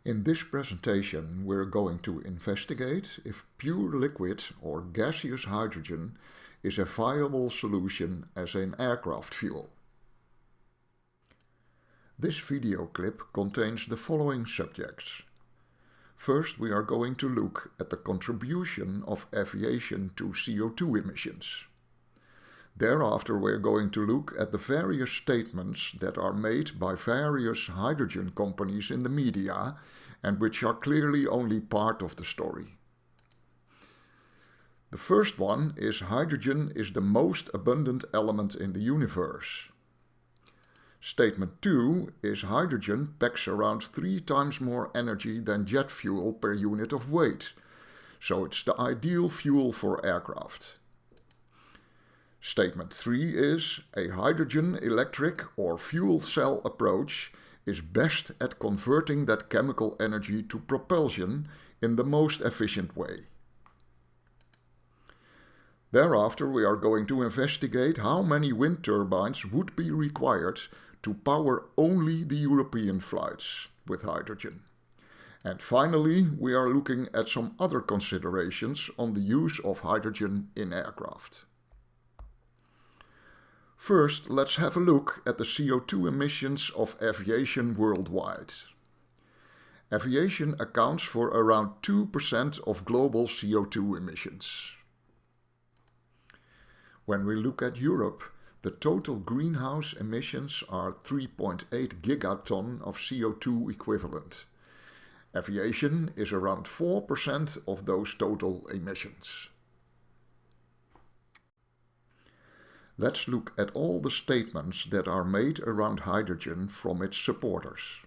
In this presentation, we're going to investigate if pure liquid or gaseous hydrogen is a viable solution as an aircraft fuel. This video clip contains the following subjects. First, we are going to look at the contribution of aviation to CO2 emissions. Thereafter, we're going to look at the various statements that are made by various hydrogen companies in the media and which are clearly only part of the story. The first one is hydrogen is the most abundant element in the universe. Statement 2 is hydrogen packs around 3 times more energy than jet fuel per unit of weight, so it's the ideal fuel for aircraft. Statement 3 is a hydrogen electric or fuel cell approach is best at converting that chemical energy to propulsion in the most efficient way. Thereafter, we are going to investigate how many wind turbines would be required to power only the European flights with hydrogen. And finally, we are looking at some other considerations on the use of hydrogen in aircraft. First, let's have a look at the CO2 emissions of aviation worldwide. Aviation accounts for around 2% of global CO2 emissions. When we look at Europe, the total greenhouse emissions are 3.8 gigaton of CO2 equivalent. Aviation is around 4% of those total emissions. Let's look at all the statements that are made around hydrogen from its supporters.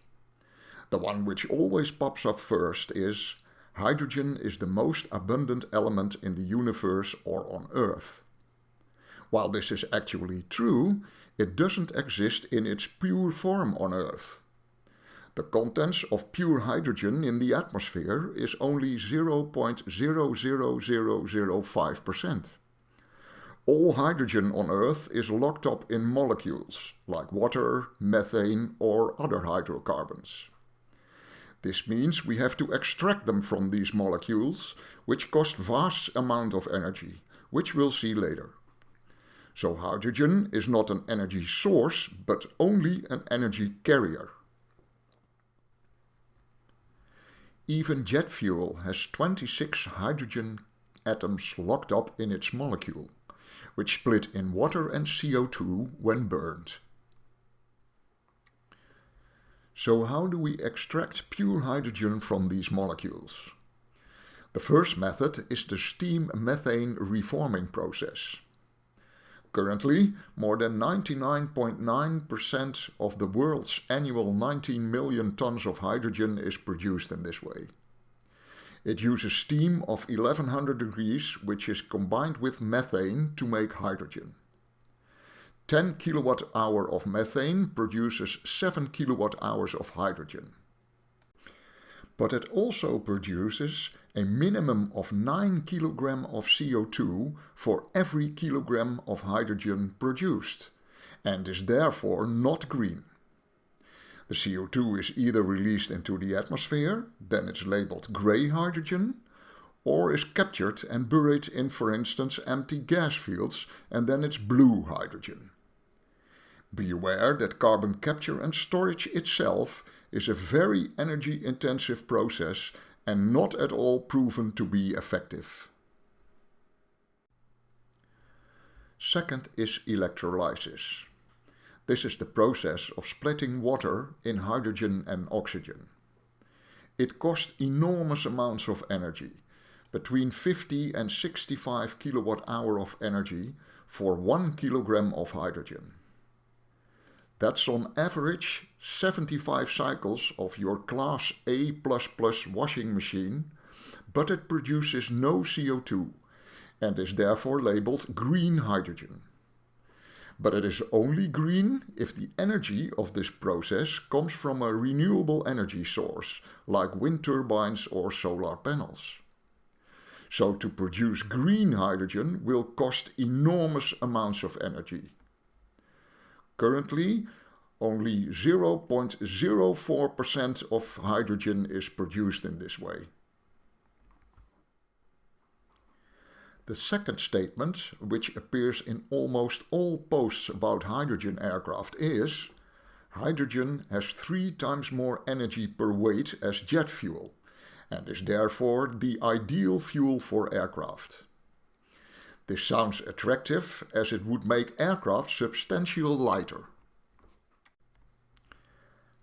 The one which always pops up first is hydrogen is the most abundant element in the universe or on Earth. While this is actually true, it doesn't exist in its pure form on Earth. The contents of pure hydrogen in the atmosphere is only 0.00005%. All hydrogen on Earth is locked up in molecules, like water, methane, or other hydrocarbons. This means we have to extract them from these molecules, which cost vast amount of energy, which we'll see later. So hydrogen is not an energy source, but only an energy carrier. Even jet fuel has 26 hydrogen atoms locked up in its molecule, which split in water and CO2 when burned. So how do we extract pure hydrogen from these molecules? The first method is the steam methane reforming process. Currently, more than 99.9% of the world's annual 19 million tons of hydrogen is produced in this way. It uses steam of 1100 degrees, which is combined with methane to make hydrogen. 10 kilowatt-hour of methane produces 7 kilowatt-hours of hydrogen. But it also produces a minimum of 9 kilograms of CO2 for every kilogram of hydrogen produced, and is therefore not green. The CO2 is either released into the atmosphere, then it's labeled grey hydrogen, or is captured and buried in, for instance, empty gas fields, and then it's blue hydrogen. Be aware that carbon capture and storage itself is a very energy-intensive process and not at all proven to be effective. Second is electrolysis. This is the process of splitting water in hydrogen and oxygen. It costs enormous amounts of energy, between 50 and 65 kilowatt-hour of energy for 1 kilogram of hydrogen. That's on average 75 cycles of your Class A++ washing machine, but it produces no CO2 and is therefore labeled green hydrogen. But it is only green if the energy of this process comes from a renewable energy source, like wind turbines or solar panels. So to produce green hydrogen will cost enormous amounts of energy. Currently, only 0.04% of hydrogen is produced in this way. The second statement, which appears in almost all posts about hydrogen aircraft, is hydrogen has 3 times more energy per weight as jet fuel and is therefore the ideal fuel for aircraft. This sounds attractive as it would make aircraft substantially lighter.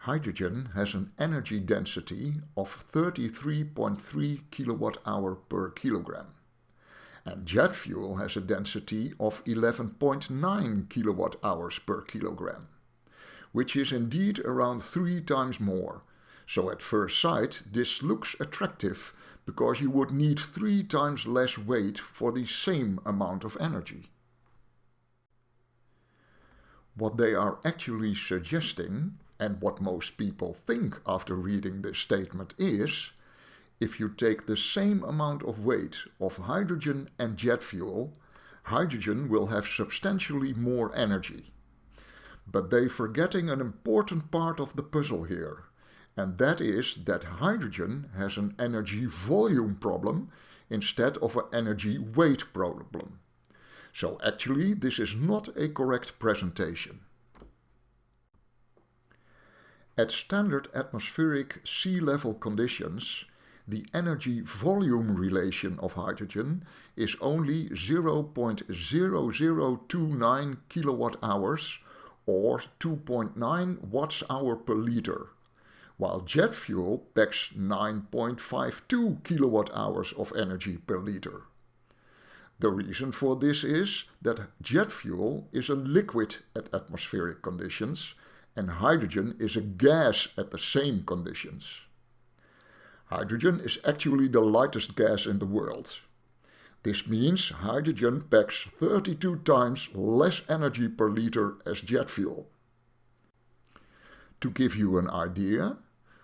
Hydrogen has an energy density of 33.3 kWh per kilogram, and jet fuel has a density of 11.9 kWh per kilogram, which is indeed around 3 times more. So at first sight this looks attractive because you would need 3 times less weight for the same amount of energy. What they are actually suggesting, and what most people think after reading this statement, is if you take the same amount of weight of hydrogen and jet fuel, hydrogen will have substantially more energy. But they're forgetting an important part of the puzzle here, and that is that hydrogen has an energy volume problem instead of an energy weight problem. So actually this is not a correct presentation. At standard atmospheric sea level conditions, the energy volume relation of hydrogen is only 0.0029 kWh or 2.9 watts-hour per liter, while jet fuel packs 9.52 kWh of energy per liter. The reason for this is that jet fuel is a liquid at atmospheric conditions and hydrogen is a gas at the same conditions. Hydrogen is actually the lightest gas in the world. This means hydrogen packs 32 times less energy per liter as jet fuel. To give you an idea,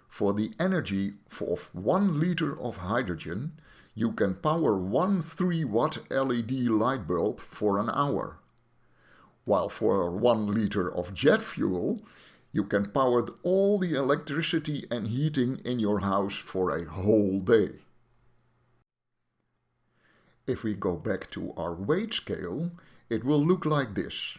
for the energy of 1 liter of hydrogen, you can power one 3-watt LED light bulb for an hour. While for 1 liter of jet fuel, you can power all the electricity and heating in your house for a whole day. If we go back to our weight scale, it will look like this.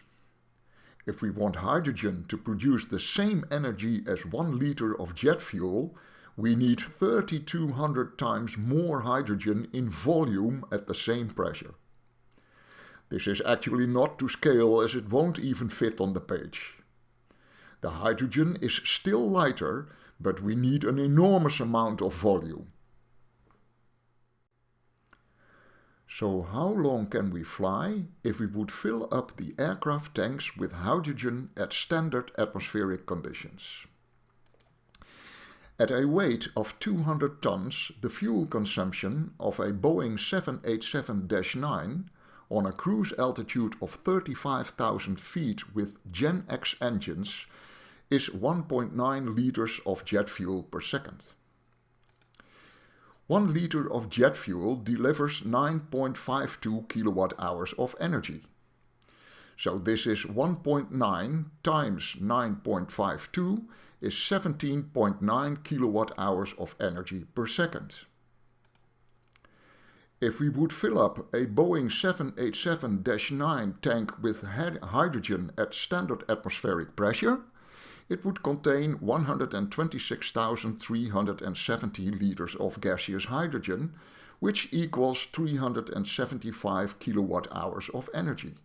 If we want hydrogen to produce the same energy as 1 liter of jet fuel, we need 3,200 times more hydrogen in volume at the same pressure. This is actually not to scale as it won't even fit on the page. The hydrogen is still lighter, but we need an enormous amount of volume. So how long can we fly if we would fill up the aircraft tanks with hydrogen at standard atmospheric conditions? At a weight of 200 tons, the fuel consumption of a Boeing 787-9 on a cruise altitude of 35,000 feet with Gen X engines is 1.9 liters of jet fuel per second. 1 liter of jet fuel delivers 9.52 kilowatt-hours of energy. So this is 1.9 times 9.52 is 17.9 kilowatt-hours of energy per second. If we would fill up a Boeing 787-9 tank with hydrogen at standard atmospheric pressure, it would contain 126,370 liters of gaseous hydrogen, which equals 375 kilowatt-hours of energy.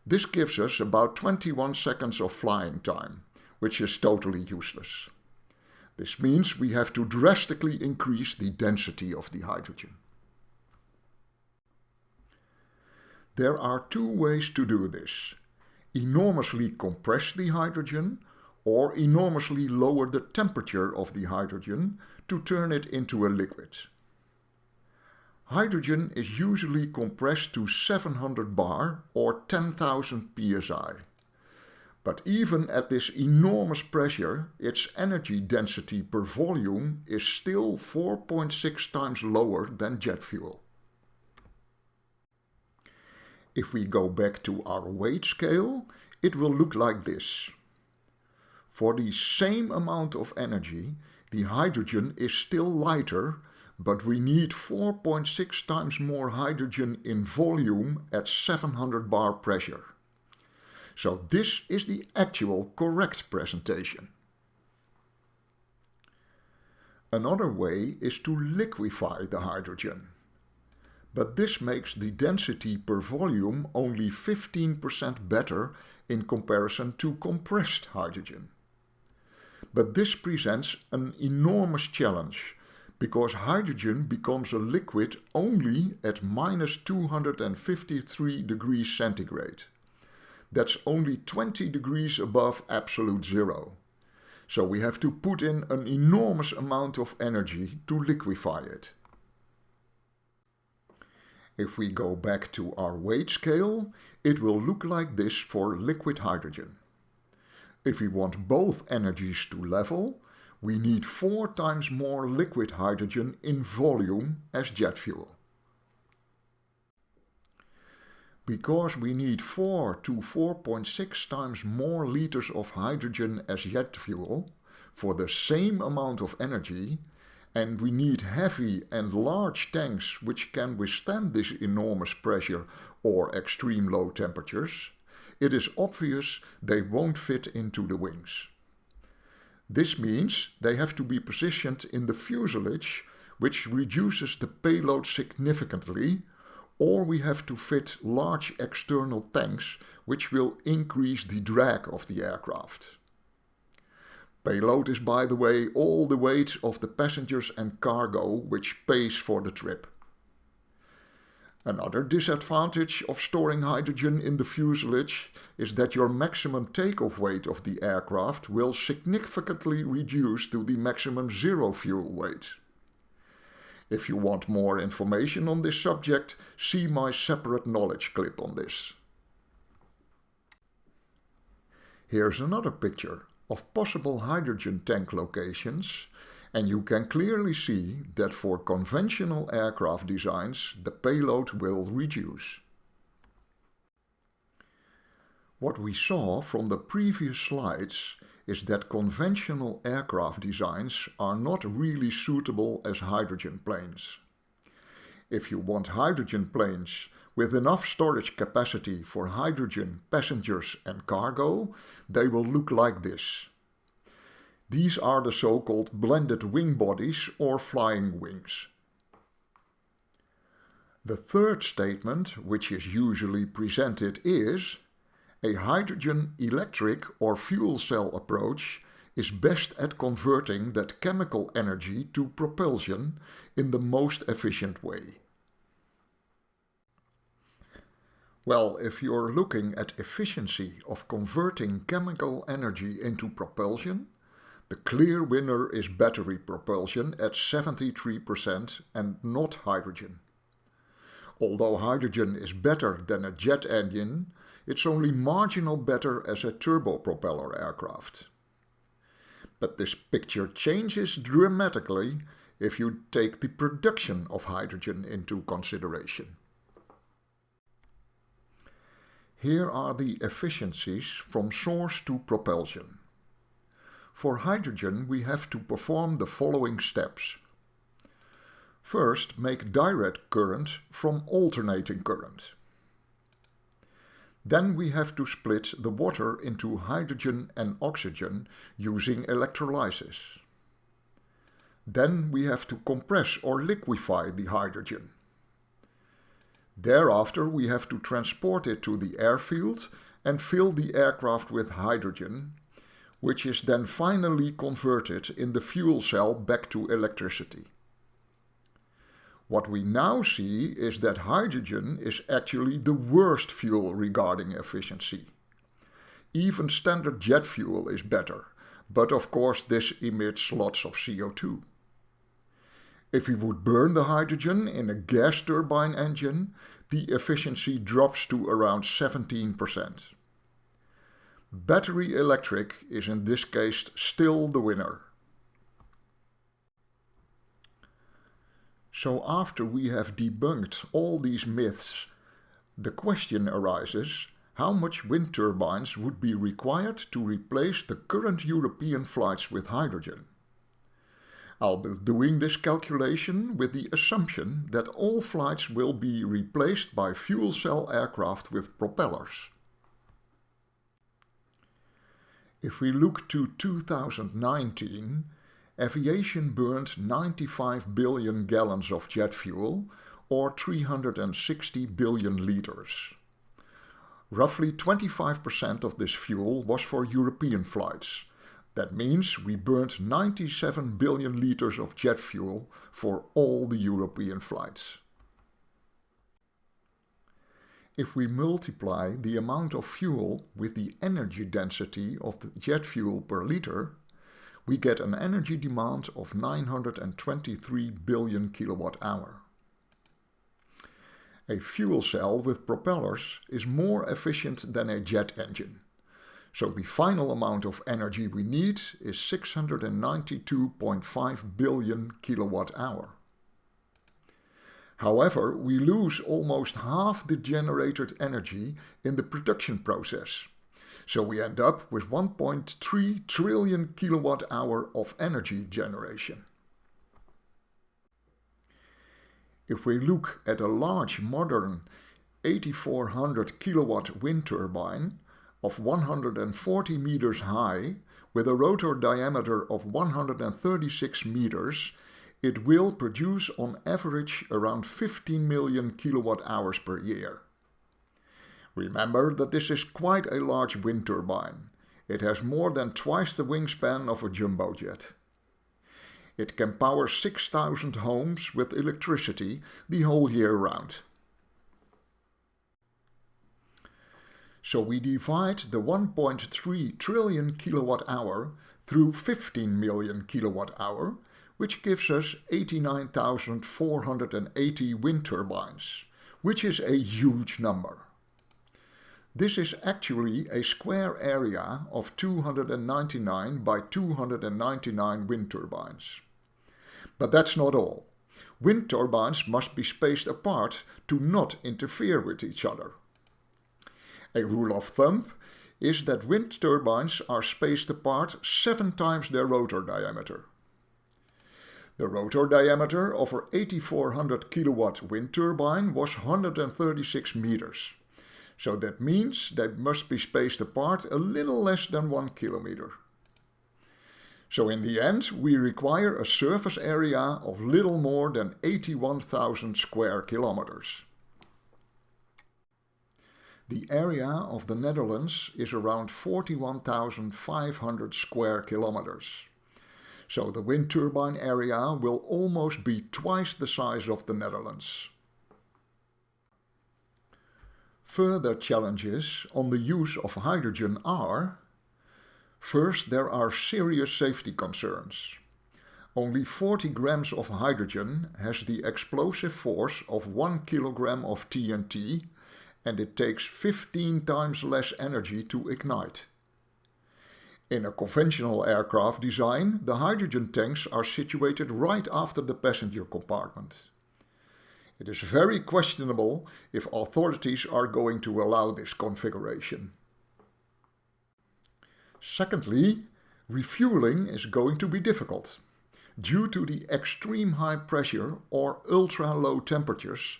This gives us about 21 seconds of flying time, which is totally useless. This means we have to drastically increase the density of the hydrogen. There are 2 ways to do this: enormously compress the hydrogen or enormously lower the temperature of the hydrogen to turn it into a liquid. Hydrogen is usually compressed to 700 bar or 10,000 psi. But even at this enormous pressure, its energy density per volume is still 4.6 times lower than jet fuel. If we go back to our weight scale, it will look like this. For the same amount of energy, the hydrogen is still lighter, but we need 4.6 times more hydrogen in volume at 700 bar pressure. So this is the actual correct presentation. Another way is to liquefy the hydrogen. But this makes the density per volume only 15% better in comparison to compressed hydrogen. But this presents an enormous challenge, because hydrogen becomes a liquid only at minus 253 degrees centigrade. That's only 20 degrees above absolute zero. So we have to put in an enormous amount of energy to liquefy it. If we go back to our weight scale, it will look like this for liquid hydrogen. If we want both energies to level, we need 4 times more liquid hydrogen in volume as jet fuel. Because we need 4 to 4.6 times more liters of hydrogen as jet fuel for the same amount of energy, and we need heavy and large tanks which can withstand this enormous pressure or extreme low temperatures, it is obvious they won't fit into the wings. This means they have to be positioned in the fuselage, which reduces the payload significantly, or we have to fit large external tanks, which will increase the drag of the aircraft. Payload is, by the way, all the weight of the passengers and cargo which pays for the trip. Another disadvantage of storing hydrogen in the fuselage is that your maximum takeoff weight of the aircraft will significantly reduce to the maximum zero fuel weight. If you want more information on this subject, see my separate knowledge clip on this. Here's another picture of possible hydrogen tank locations, and you can clearly see that for conventional aircraft designs the payload will reduce. What we saw from the previous slides is that conventional aircraft designs are not really suitable as hydrogen planes. If you want hydrogen planes with enough storage capacity for hydrogen, passengers and cargo, they will look like this. These are the so-called blended wing bodies or flying wings. The third statement, which is usually presented, is: a hydrogen electric or fuel cell approach is best at converting that chemical energy to propulsion in the most efficient way. Well, if you're looking at efficiency of converting chemical energy into propulsion, the clear winner is battery propulsion at 73% and not hydrogen. Although hydrogen is better than a jet engine, it's only marginal better as a turbopropeller aircraft. But this picture changes dramatically if you take the production of hydrogen into consideration. Here are the efficiencies from source to propulsion. For hydrogen we have to perform the following steps. First, make direct current from alternating current. Then we have to split the water into hydrogen and oxygen using electrolysis. Then we have to compress or liquefy the hydrogen. Thereafter we have to transport it to the airfield and fill the aircraft with hydrogen, which is then finally converted in the fuel cell back to electricity. What we now see is that hydrogen is actually the worst fuel regarding efficiency. Even standard jet fuel is better, but of course this emits lots of CO2. If we would burn the hydrogen in a gas turbine engine, the efficiency drops to around 17%. Battery electric is in this case still the winner. So after we have debunked all these myths, the question arises, how much wind turbines would be required to replace the current European flights with hydrogen. I'll be doing this calculation with the assumption that all flights will be replaced by fuel cell aircraft with propellers. If we look to 2019, aviation burned 95 billion gallons of jet fuel, or 360 billion liters. Roughly 25% of this fuel was for European flights. That means we burned 97 billion liters of jet fuel for all the European flights. If we multiply the amount of fuel with the energy density of the jet fuel per liter, we get an energy demand of 923 billion kilowatt-hour. A fuel cell with propellers is more efficient than a jet engine, so the final amount of energy we need is 692.5 billion kilowatt-hour. However, we lose almost half the generated energy in the production process, so we end up with 1.3 trillion kilowatt-hour of energy generation. If we look at a large modern 8400 kilowatt wind turbine of 140 meters high with a rotor diameter of 136 meters, it will produce on average around 15 million kilowatt hours per year. Remember that this is quite a large wind turbine. It has more than twice the wingspan of a jumbo jet. It can power 6,000 homes with electricity the whole year round. So we divide the 1.3 trillion kilowatt hour through 15 million kilowatt hour, which gives us 89,480 wind turbines, which is a huge number. This is actually a square area of 299 by 299 wind turbines. But that's not all. Wind turbines must be spaced apart to not interfere with each other. A rule of thumb is that wind turbines are spaced apart 7 times their rotor diameter. The rotor diameter of our 8400 kilowatt wind turbine was 136 meters. So that means they must be spaced apart a little less than 1 kilometer. So in the end, we require a surface area of little more than 81,000 square kilometers. The area of the Netherlands is around 41,500 square kilometers. So the wind turbine area will almost be twice the size of the Netherlands. Further challenges on the use of hydrogen are: first, there are serious safety concerns. Only 40 grams of hydrogen has the explosive force of 1 kilogram of TNT, and it takes 15 times less energy to ignite. In a conventional aircraft design, the hydrogen tanks are situated right after the passenger compartment. It is very questionable if authorities are going to allow this configuration. Secondly, refueling is going to be difficult. Due to the extreme high pressure or ultra low temperatures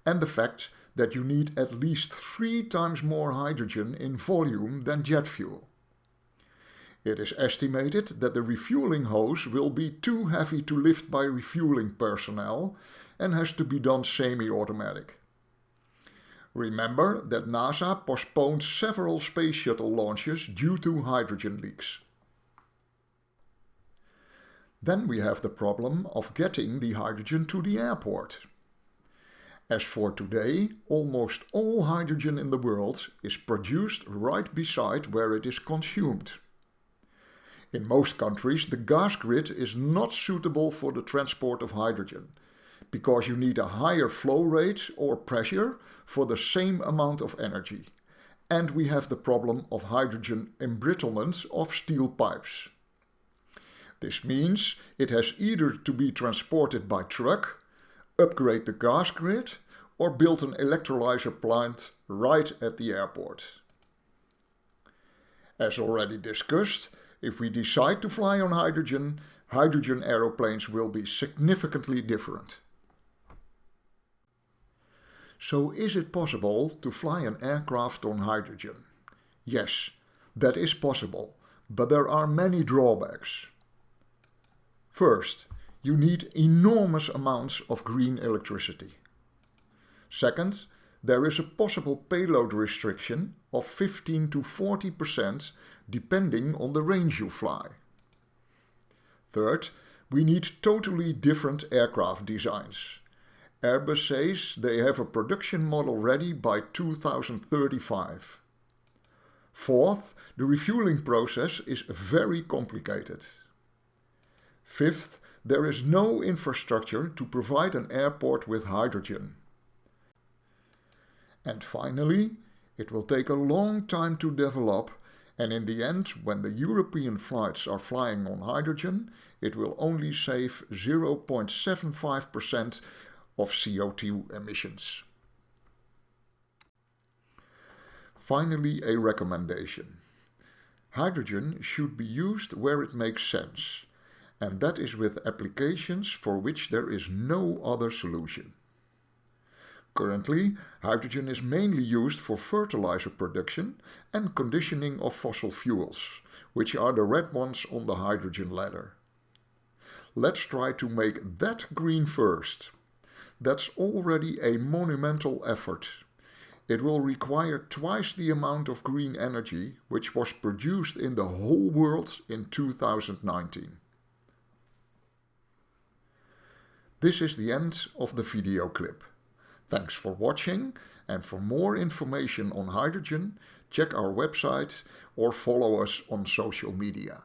and the fact that you need at least 3 times more hydrogen in volume than jet fuel. It is estimated that the refueling hose will be too heavy to lift by refueling personnel and has to be done semi-automatic. Remember that NASA postponed several space shuttle launches due to hydrogen leaks. Then we have the problem of getting the hydrogen to the airport. As for today, almost all hydrogen in the world is produced right beside where it is consumed. In most countries, the gas grid is not suitable for the transport of hydrogen, because you need a higher flow rate or pressure for the same amount of energy. And we have the problem of hydrogen embrittlement of steel pipes. This means it has either to be transported by truck, upgrade the gas grid, or build an electrolyzer plant right at the airport. As already discussed, if we decide to fly on hydrogen, hydrogen aeroplanes will be significantly different. So is it possible to fly an aircraft on hydrogen? Yes, that is possible, but there are many drawbacks. First, you need enormous amounts of green electricity. Second, there is a possible payload restriction of 15 to 40% depending on the range you fly. Third, we need totally different aircraft designs. Airbus says they have a production model ready by 2035. Fourth, the refueling process is very complicated. Fifth, there is no infrastructure to provide an airport with hydrogen. And finally, it will take a long time to develop, and in the end, when the European flights are flying on hydrogen, it will only save 0.75% of CO2 emissions. Finally, a recommendation. Hydrogen should be used where it makes sense, and that is with applications for which there is no other solution. Currently, hydrogen is mainly used for fertilizer production and conditioning of fossil fuels, which are the red ones on the hydrogen ladder. Let's try to make that green first. That's already a monumental effort. It will require twice the amount of green energy which was produced in the whole world in 2019. This is the end of the video clip. Thanks for watching, and for more information on hydrogen, check our website or follow us on social media.